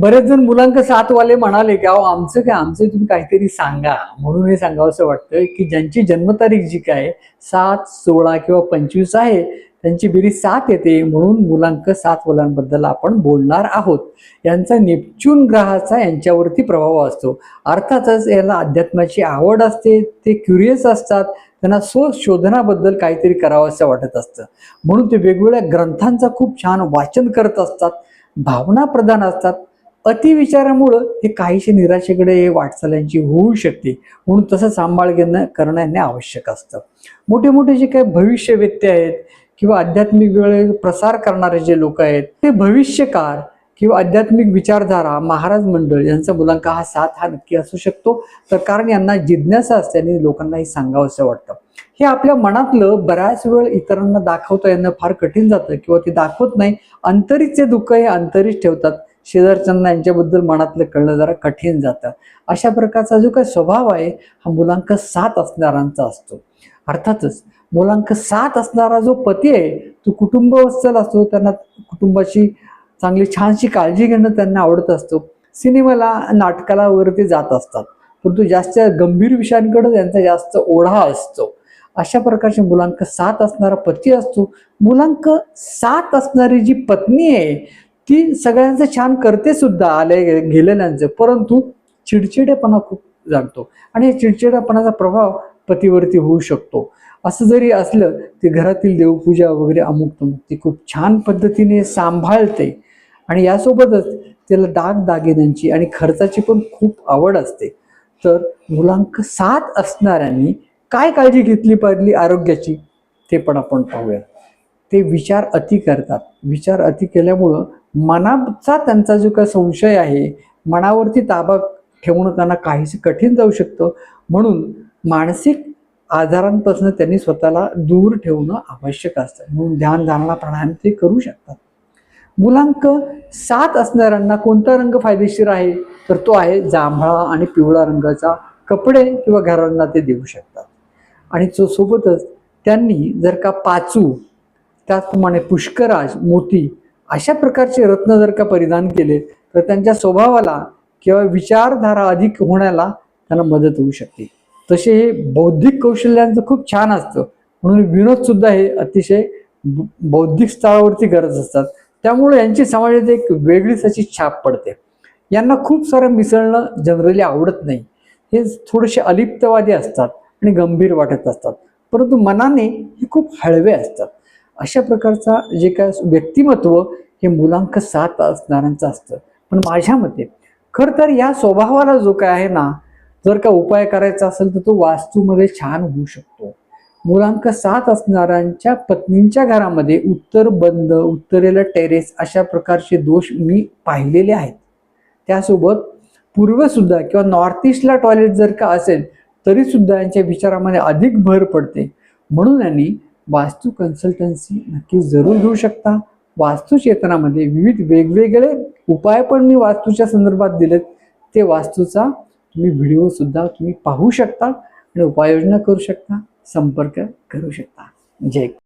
बरेच जण मुलांक 7 वाले म्हणाले की अहो आमचं काय, आमचं तुम्ही काहीतरी सांगा, म्हणून हे सांगावंसं वाटतं की ज्यांची जन्मतारीख जी काय 7, 16 किंवा 25 आहे त्यांची बेरीज 7 येते, म्हणून मुलांक 7 वाल्यांबद्दल आपण बोलणार आहोत. यांचा नेपच्यून ग्रहाचा यांच्यावरती प्रभाव असतो. अर्थातच याला अध्यात्माची आवड असते, ते क्युरियस असतात, त्यांना शोधनाबद्दल काहीतरी करावंसं वाटत असतं, म्हणून ते वेगवेगळ्या ग्रंथांचा खूप छान वाचन करत असतात, भावना प्रधान असतात. अतिविचारामुळं हे काहीशी निराशेकडे वाटचालांची होऊ शकते, म्हणून तसं सांभाळ करणं आवश्यक असतं. मोठे मोठे जे काही भविष्यवेत्ते आहेत किंवा आध्यात्मिक वेळ प्रसार करणारे जे लोक आहेत ते भविष्यकार किंवा आध्यात्मिक विचारधारा महाराज मंडळ यांचा मुलांक हा 7 हा नक्की असू शकतो. तर कारण यांना जिज्ञासा असते आणि लोकांनाही सांगावंसं वाटतं. हे आपल्या मनातलं बऱ्याच वेळ इतरांना दाखवता येणं फार कठीण जातं किंवा ते दाखवत नाही. अंतरीचे दुःख हे अंतरीच ठेवतात. शेजारच्यांना यांच्याबद्दल मनातलं कळणं जरा कठीण जातं. अशा प्रकारचा जो काही स्वभाव आहे हा मुलांक 7 असणाऱ्यांचा असतो. अर्थातच मुलांक 7 असणारा जो पती आहे तो कुटुंबवत्सल असतो. त्यांना कुटुंबाची चांगली छानशी काळजी घेणं त्यांना आवडत असतो. सिनेमाला, नाटकाला वगैरे ते जात असतात, परंतु जास्त गंभीर विषयांकडे त्यांचा जास्त ओढा असतो. अशा प्रकारचे मुलांक 7 असणारा पती असतो. मुलांक 7 असणारी जी पत्नी आहे ती सगळ्यांचं छान करते सुद्धा, आले गेलेल्यांचं, परंतु चिडचिडेपणा खूप जाणतो आणि या चिडचिडेपणाचा प्रभाव पतीवरती होऊ शकतो. असं जरी असलं ते घरातील देवपूजा वगैरे अमुक तमुक ती खूप छान पद्धतीने सांभाळते आणि यासोबतच त्याला दागदागिन्यांची आणि खर्चाची पण खूप आवड असते. तर मुलांक 7 असणाऱ्यांनी काय काळजी घेतली पाहिजे आरोग्याची ते पण आपण पाहूया. ते विचार अति करतात. विचार अति केल्यामुळं मनाचा त्यांचा जो काही संशय आहे, मनावरती ताबा ठेवणं त्यांना काहीसे कठीण जाऊ शकतं, म्हणून मानसिक आजारांपासून त्यांनी स्वतःला दूर ठेवणं आवश्यक असतं. म्हणून ध्यान, धारणा, प्राणायाम ते करू शकतात. मुलांक 7 असणाऱ्यांना कोणता रंग फायदेशीर आहे तर तो आहे जांभळा आणि पिवळा रंगाचा कपडे किंवा घरांना ते देऊ शकतात. आणि सोबतच त्यांनी जर का पाचू, त्याचप्रमाणे पुष्कराज, मोती अशा प्रकारचे रत्न जर का परिधान केले तर त्यांच्या स्वभावाला किंवा विचारधारा अधिक होण्याला त्यांना मदत होऊ शकते. तसे हे बौद्धिक कौशल्यांचं खूप छान असतं, म्हणून विनोद सुद्धा हे अतिशय बौद्धिक स्तरावरती गरज असतात. त्यामुळे यांची समाजात एक वेगळीच अशी छाप पडते. यांना खूप सारं मिसळणं जनरली आवडत नाही. हे थोडेसे अलिप्तवादी असतात आणि गंभीर वाटत असतात, परंतु मनाने हे खूप हळवे असतात. अशा प्रकारचा जे काय व्यक्तिमत्व हे मुलांक 7 असणाऱ्यांचं असतं. पण माझ्या मते खरं तर या स्वभावाला जो काय आहे ना, जर का उपाय करायचा असेल तर तो वास्तूमध्ये छान होऊ शकतो. मुलांक 7 असणाऱ्यांच्या पत्नींच्या घरामध्ये उत्तर बंद, उत्तरेला टेरेस अशा प्रकारचे दोष मी पाहिलेले आहेत. त्यासोबत पूर्व सुद्धा किंवा नॉर्थ ईस्टला टॉयलेट जर का असेल तरी सुद्धा यांच्या विचारामध्ये अधिक भर पडते. म्हणून यांनी वास्तू कन्सल्टन्सी नक्की जरूर घेऊ शकता. वास्तुचेतनामध्ये विविध वेगवेगळे उपाय पण मी वास्तूच्या संदर्भात दिलेत. ते वास्तूचा तुम्ही व्हिडिओ सुद्धा तुम्ही पाहू शकता आणि उपाययोजना करू शकता, संपर्क करू शकता. जय